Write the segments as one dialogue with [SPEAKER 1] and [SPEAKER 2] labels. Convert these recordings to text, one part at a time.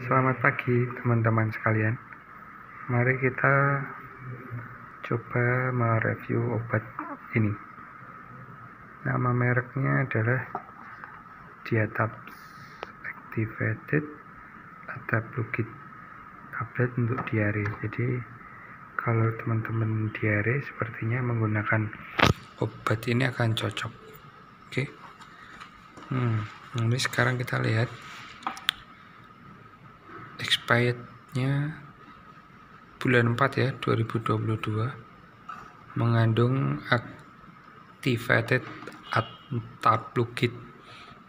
[SPEAKER 1] Selamat pagi teman-teman sekalian. Mari kita coba mereview obat ini. Nama mereknya adalah Diatabs Activated Atablukit, tablet untuk diare. Jadi kalau teman-teman diare sepertinya menggunakan obat ini akan cocok. Oke. Ini sekarang kita lihat expirednya bulan 4 ya, 2022, mengandung activated atablukit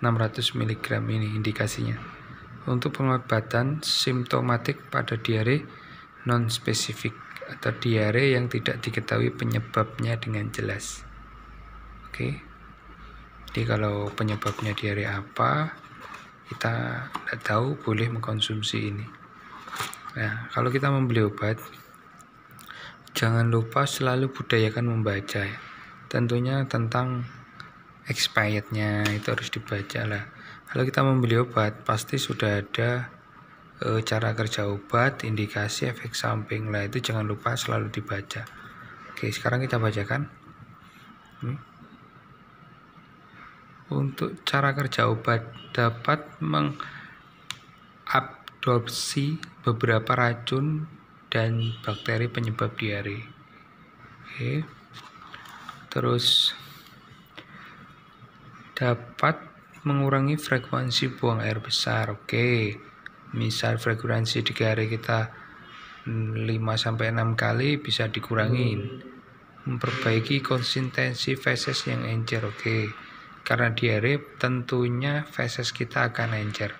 [SPEAKER 1] 600 mg. Ini indikasinya untuk pengobatan simptomatik pada diare non-spesifik atau diare yang tidak diketahui penyebabnya dengan jelas. Oke, jadi kalau penyebabnya diare apa kita tidak tahu, boleh mengkonsumsi ini. Nah, kalau kita membeli obat, jangan lupa selalu budayakan membaca ya. Tentunya tentang expirednya itu harus dibaca lah. Kalau kita membeli obat pasti sudah ada cara kerja obat, indikasi, efek samping lah, itu jangan lupa selalu dibaca. Oke, sekarang kita bacakan. Untuk cara kerja obat, dapat mengabsorpsi beberapa racun dan bakteri penyebab diare. Oke. Terus dapat mengurangi frekuensi buang air besar. Oke. Misal frekuensi diare kita 5-6 kali bisa dikurangin. Memperbaiki konsistensi feses yang encer. Oke. Karena diare tentunya feses kita akan encer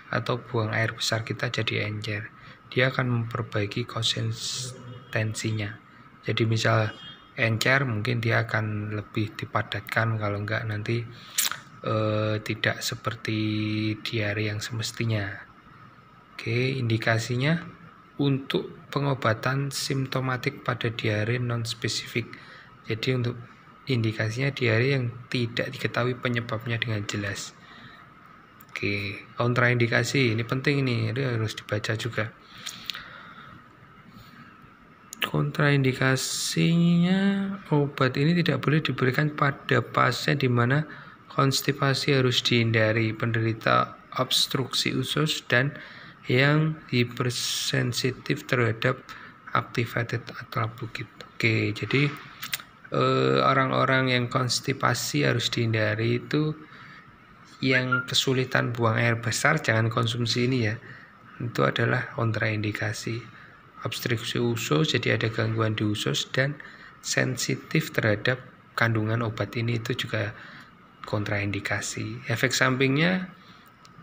[SPEAKER 1] atau buang air besar kita jadi encer. Dia akan memperbaiki konsistensinya. Jadi misal encer mungkin dia akan lebih dipadatkan, kalau enggak nanti tidak seperti diare yang semestinya. Oke, indikasinya untuk pengobatan simptomatik pada diare non-spesifik. Jadi untuk indikasinya diare yang tidak diketahui penyebabnya dengan jelas. Oke, kontraindikasi ini penting, ini harus dibaca juga. Kontraindikasinya, obat ini tidak boleh diberikan pada pasien di mana konstipasi harus dihindari, penderita obstruksi usus, dan yang hipersensitif terhadap activated atablukit. Oke, jadi orang-orang yang konstipasi harus dihindari. Itu yang kesulitan buang air besar jangan konsumsi ini ya. Itu adalah kontraindikasi. Obstruksi usus, jadi ada gangguan di usus, dan sensitif terhadap kandungan obat ini, itu juga kontraindikasi. Efek sampingnya,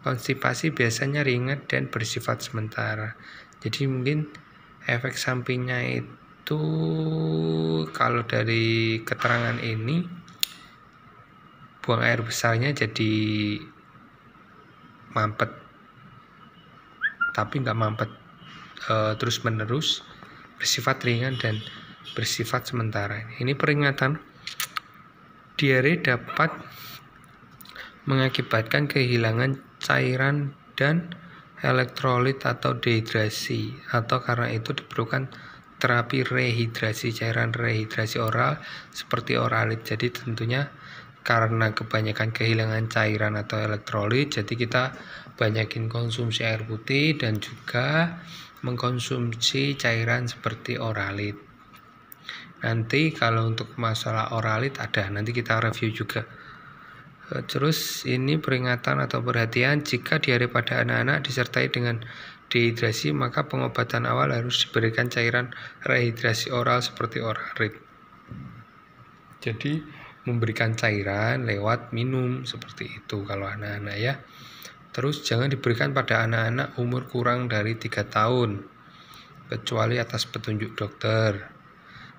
[SPEAKER 1] konstipasi biasanya ringan dan bersifat sementara. Jadi mungkin efek sampingnya itu kalau dari keterangan ini, buang air besarnya jadi mampet, tapi nggak mampet terus menerus, bersifat ringan dan bersifat sementara. Ini peringatan, diare dapat mengakibatkan kehilangan cairan dan elektrolit atau dehidrasi, atau karena itu diperlukan terapi rehidrasi cairan, rehidrasi oral seperti oralit. Jadi tentunya karena kebanyakan kehilangan cairan atau elektrolit, jadi kita banyakin konsumsi air putih dan juga mengkonsumsi cairan seperti oralit. Nanti kalau untuk masalah oralit ada, nanti kita review juga. Terus ini peringatan atau perhatian, jika diare pada anak-anak disertai dengan dehidrasi, maka pengobatan awal harus diberikan cairan rehidrasi oral seperti oralit. Jadi memberikan cairan lewat minum seperti itu kalau anak-anak ya. Terus jangan diberikan pada anak-anak umur kurang dari 3 tahun kecuali atas petunjuk dokter.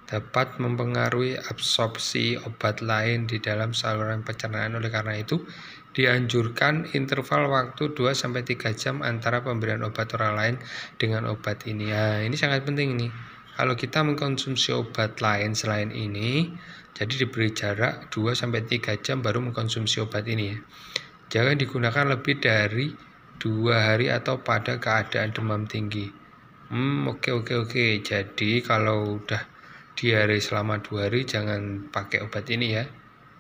[SPEAKER 1] Dapat mempengaruhi absorpsi obat lain di dalam saluran pencernaan. Oleh karena itu dianjurkan interval waktu 2-3 jam antara pemberian obat oral lain dengan obat ini. Nah, ini sangat penting nih. Kalau kita mengkonsumsi obat lain selain ini, jadi diberi jarak 2-3 jam baru mengkonsumsi obat ini ya. Jangan digunakan lebih dari 2 hari atau pada keadaan demam tinggi. Oke. Jadi kalau udah diare selama 2 hari jangan pakai obat ini ya.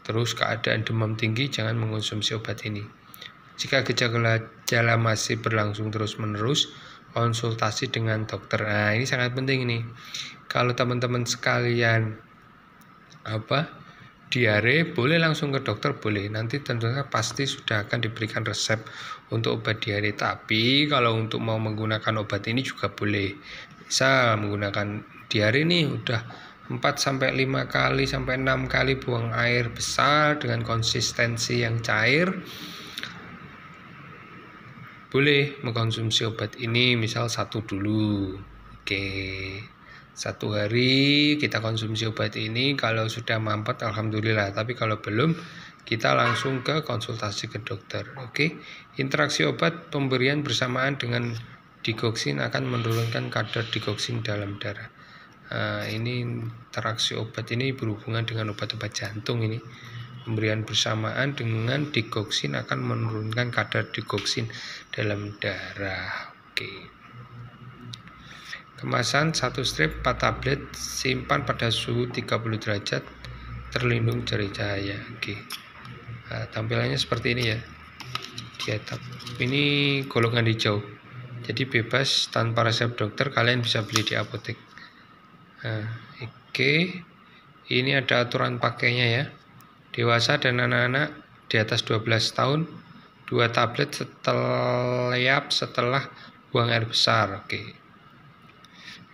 [SPEAKER 1] Terus keadaan demam tinggi jangan mengonsumsi obat ini. Jika gejala masih berlangsung terus-menerus, konsultasi dengan dokter. Nah, ini sangat penting ini. Kalau teman-teman sekalian diare, boleh langsung ke dokter, boleh. Nanti tentunya pasti sudah akan diberikan resep untuk obat diare. Tapi kalau untuk mau menggunakan obat ini juga boleh. Bisa menggunakan diare nih udah 4-5 kali sampai 6 kali buang air besar dengan konsistensi yang cair. Boleh mengkonsumsi obat ini misal 1 dulu. Oke. 1 hari kita konsumsi obat ini, kalau sudah mampet alhamdulillah, tapi kalau belum kita langsung ke konsultasi ke dokter. Oke. Interaksi obat pemberian bersamaan dengan digoksin akan menurunkan kadar digoksin dalam darah. Ini interaksi obat ini berhubungan dengan obat-obat jantung ini. Pemberian bersamaan dengan digoksin akan menurunkan kadar digoksin dalam darah. Oke. Kemasan 1 strip 4 tablet, simpan pada suhu 30 derajat, terlindung dari cahaya. Oke. Tampilannya seperti ini ya. Di atap. Ini golongan hijau. Jadi bebas tanpa resep dokter, kalian bisa beli di apotek. Oke. Ini ada aturan pakainya ya. Dewasa dan anak-anak di atas 12 tahun 2 tablet setelah buang air besar. Oke.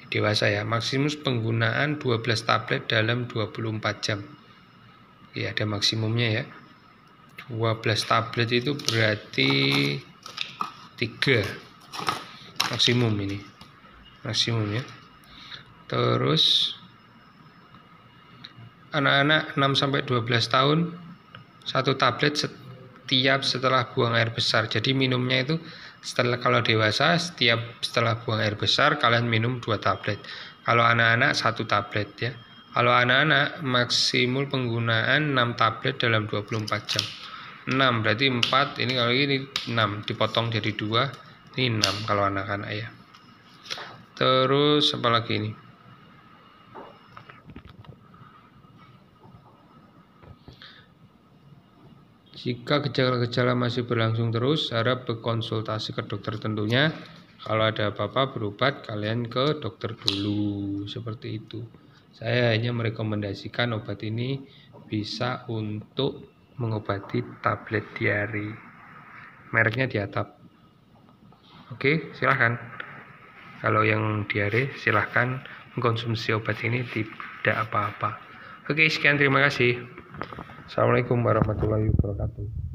[SPEAKER 1] Dewasa ya, maksimum penggunaan 12 tablet dalam 24 jam. Ya, ada maksimumnya ya. 12 tablet itu berarti 3 maksimum ini. Maksimum ya. Terus anak-anak 6-12 tahun 1 tablet setiap setelah buang air besar. Jadi minumnya itu kalau dewasa setelah buang air besar kalian minum 2 tablet. Kalau anak-anak 1 tablet ya. Kalau anak-anak maksimum penggunaan 6 tablet dalam 24 jam. 6 berarti 4, ini kalau ini 6 dipotong jadi 2, ini 6 kalau anak-anak ya. Terus apa lagi ini? Jika gejala-gejala masih berlangsung terus, harap berkonsultasi ke dokter tentunya. Kalau ada apa-apa berobat, kalian ke dokter dulu. Seperti itu. Saya hanya merekomendasikan obat ini bisa untuk mengobati tablet diare. Mereknya di atap. Oke, silahkan. Kalau yang diare, silahkan mengkonsumsi obat ini, tidak apa-apa. Oke, sekian, terima kasih. Assalamualaikum warahmatullahi wabarakatuh.